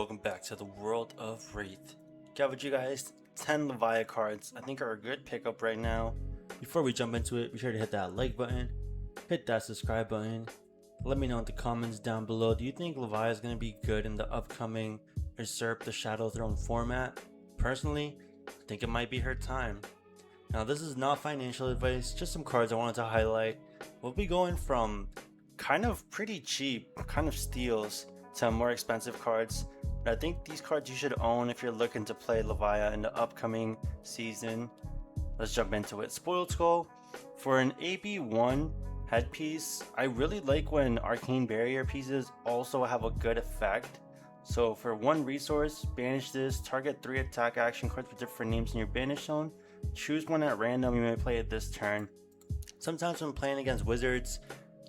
Welcome back to the world of Wraith. Got with you guys 10 Levia cards I think are a good pickup right now. Before we jump into it, be sure to hit that like button, hit that subscribe button. Let me know in the comments down below, do you think Levia is going to be good in the upcoming Usurp the Shadow Throne format? Personally, I think it might be her time. Now this is not financial advice, just some cards I wanted to highlight. We'll be going from kind of pretty cheap, kind of steals, to more expensive cards. But I think these cards you should own if you're looking to play Levia in the upcoming season. Let's jump into it. Spoiled Skull. For an AB1 headpiece, I really like when Arcane Barrier pieces also have a good effect. So for one resource, banish this, target 3 attack action cards with different names in your banish zone. Choose one at random, you may play it this turn. Sometimes when playing against wizards,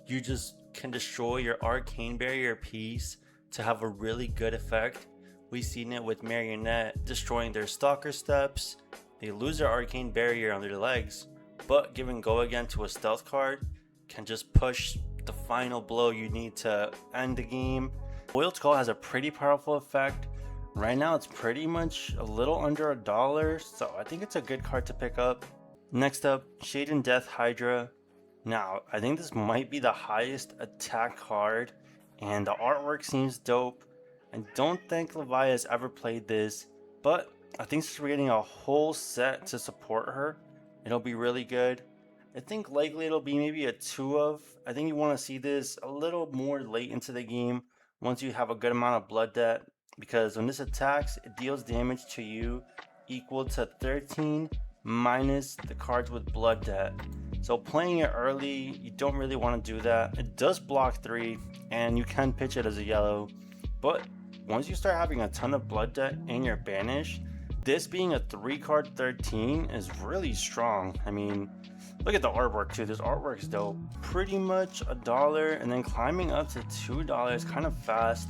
you just can destroy your Arcane Barrier piece to have a really good effect. We've seen it with Marionette destroying their Stalker Steps. They lose their Arcane Barrier on their legs, but giving go again to a stealth card can just push the final blow you need to end the game. Spoiled Skull has a pretty powerful effect. Right now it's pretty much a little under $1, so I think it's a good card to pick up. Next up, Shaden Death Hydra. Now, I think this might be the highest attack card, and the artwork seems dope. I don't think Levia has ever played this, but I think since we're getting a whole set to support her, it'll be really good. I think likely it'll be maybe a 2 of. I think you want to see this a little more late into the game once you have a good amount of blood debt, because when this attacks, it deals damage to you equal to 13 minus the cards with blood debt. So playing it early, you don't really want to do that. It does block 3 and you can pitch it as a yellow, but once you start having a ton of blood debt and you're banished, this being a 3 card 13 is really strong. I mean, look at the artwork too. This artwork's dope. Pretty much $1 and then climbing up to $2 kind of fast.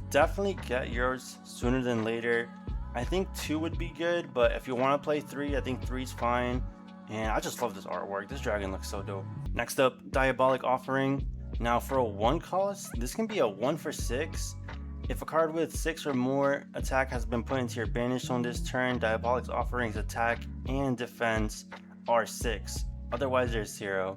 Definitely get yours sooner than later. I think 2 would be good, but if you want to play 3, I think 3's fine. And I just love this artwork. This dragon looks so dope. Next up, Diabolic Offering. Now for a 1 cost, this can be a 1 for 6. If a card with 6 or more attack has been put into your banish zone this turn, Diabolic Offering's attack and defense are 6. Otherwise there's 0.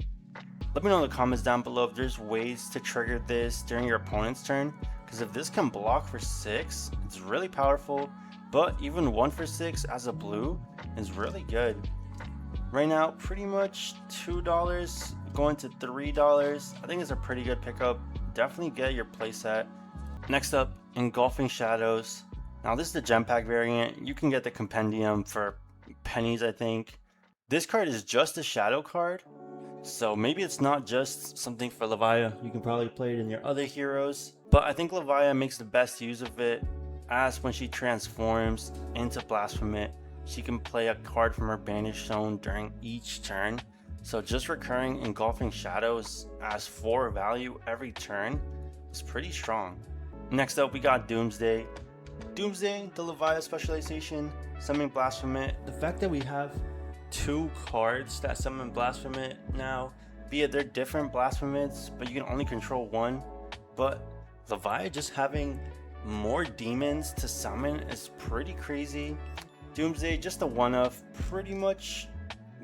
Let me know in the comments down below if there's ways to trigger this during your opponent's turn, because if this can block for 6, it's really powerful. But even 1 for 6 as a blue is really good. Right now, pretty much $2 going to $3. I think it's a pretty good pickup. Definitely get your playset. Next up, Engulfing Shadows. Now this is the gem pack variant. You can get the compendium for pennies, I think. This card is just a shadow card, so maybe it's not just something for Levia. You can probably play it in your other heroes, but I think Levia makes the best use of it, as when she transforms into Blasphemate, she can play a card from her banish zone during each turn. So just recurring Engulfing Shadows as 4 value every turn is pretty strong. Next up, we got Doomsday. Doomsday, the Levia specialization, summoning Blasphemate. The fact that we have 2 cards that summon Blasphemate now, be it they're different Blasphemates, but you can only control 1. But Levia just having more demons to summon is pretty crazy. Doomsday, just a 1-of. Pretty much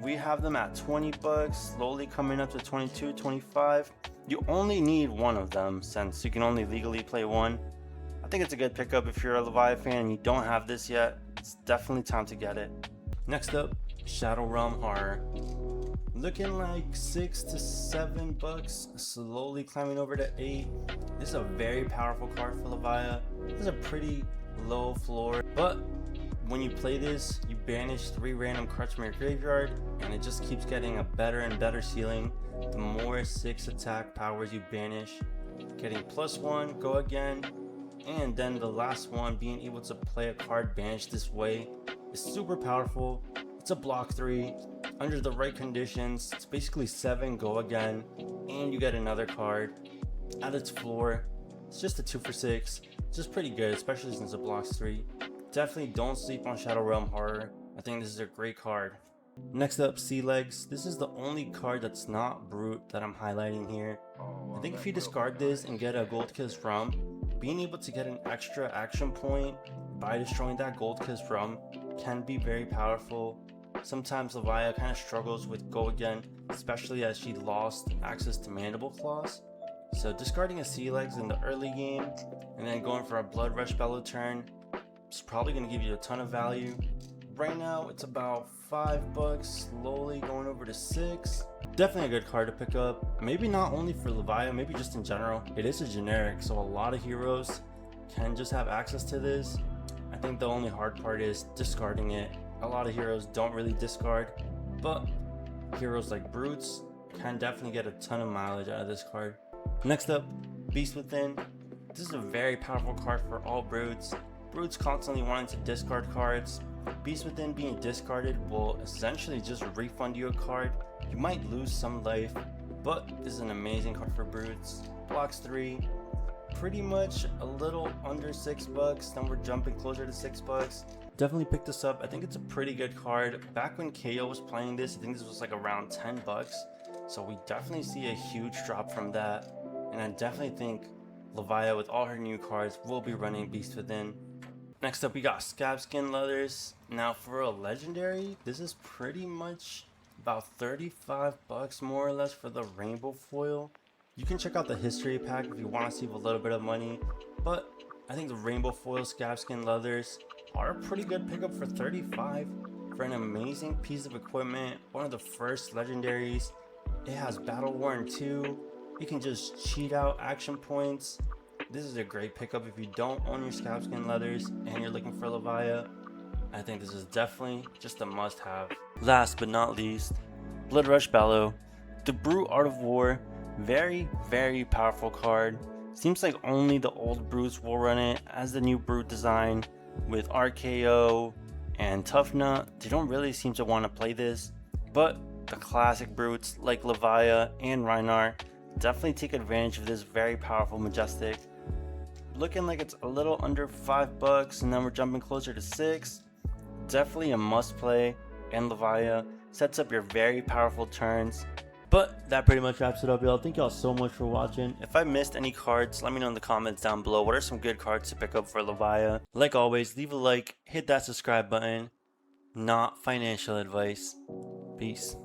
we have them at $20, slowly coming up to 22, 25. You only need 1 of them since you can only legally play 1. I think it's a good pickup if you're a Levia fan and you don't have this yet. It's definitely time to get it. Next up, Shadowrealm Horror. Looking like $6 to $7, slowly climbing over to 8. This is a very powerful card for Levia. This is a pretty low floor, but when you play this, you banish 3 random cards from your graveyard, and it just keeps getting a better and better ceiling. The more 6 attack powers you banish, getting +1, go again, and then the last one, being able to play a card banished this way, is super powerful. It's a block 3. Under the right conditions, it's basically 7, go again, and you get another card. At its floor, it's just a 2 for 6. It's just pretty good, especially since it blocks 3. Definitely don't sleep on Shadowrealm Horror. I think this is a great card. Next up, Sea Legs. This is the only card that's not Brute that I'm highlighting here. I think if you discard this and get a Gold Kiss from, being able to get an extra action point by destroying that gold kiss rum can be very powerful. Sometimes Levia kind of struggles with go again, especially as she lost access to Mandible Claws. So discarding a Sea Legs in the early game and then going for a Bloodrush Bellow turn is probably going to give you a ton of value. Right now it's about $5, slowly going over to $6. Definitely a good card to pick up. Maybe not only for Levia, maybe just in general. It is a generic, so a lot of heroes can just have access to this. I think the only hard part is discarding it. A lot of heroes don't really discard, but heroes like Brutes can definitely get a ton of mileage out of this card. Next up, Beast Within. This is a very powerful card for all Brutes. Brutes constantly wanting to discard cards. Beast Within being discarded will essentially just refund you a card. You might lose some life, but this is an amazing card for Brutes. Blocks 3, pretty much a little under $6, then we're jumping closer to $6. Definitely pick this up. I think it's a pretty good card. Back when KO was playing this, I think this was like around $10, so we definitely see a huge drop from that. And I definitely think Levia, with all her new cards, will be running Beast Within. Next up, we got Scabskin Leathers. Now for a legendary, this is pretty much about $35 more or less for the rainbow foil. You can check out the history pack if you want to save a little bit of money, but I think the rainbow foil Scabskin Leathers are a pretty good pickup for $35 for an amazing piece of equipment. One of the first legendaries. It has Battle Worn 2. You can just cheat out action points. This is a great pickup if you don't own your Scabskin Leathers and you're looking for Levia. I think this is definitely just a must-have. Last but not least, Bloodrush Bellow. The Brute Art of War. Very, very powerful card. Seems like only the old Brutes will run it, as the new Brute design with RKO and Tough Nut. They don't really seem to want to play this, but the classic Brutes like Levia and Rhinar definitely take advantage of this very powerful Majestic. Looking like it's a little under $5, and then we're jumping closer to $6. Definitely a must play, and Levia sets up your very powerful turns. But that pretty much wraps it up, y'all. Thank y'all so much for watching. If I missed any cards, let me know in the comments down below. What are some good cards to pick up for Levia? Like always, leave a like, hit that subscribe button. Not financial advice. Peace.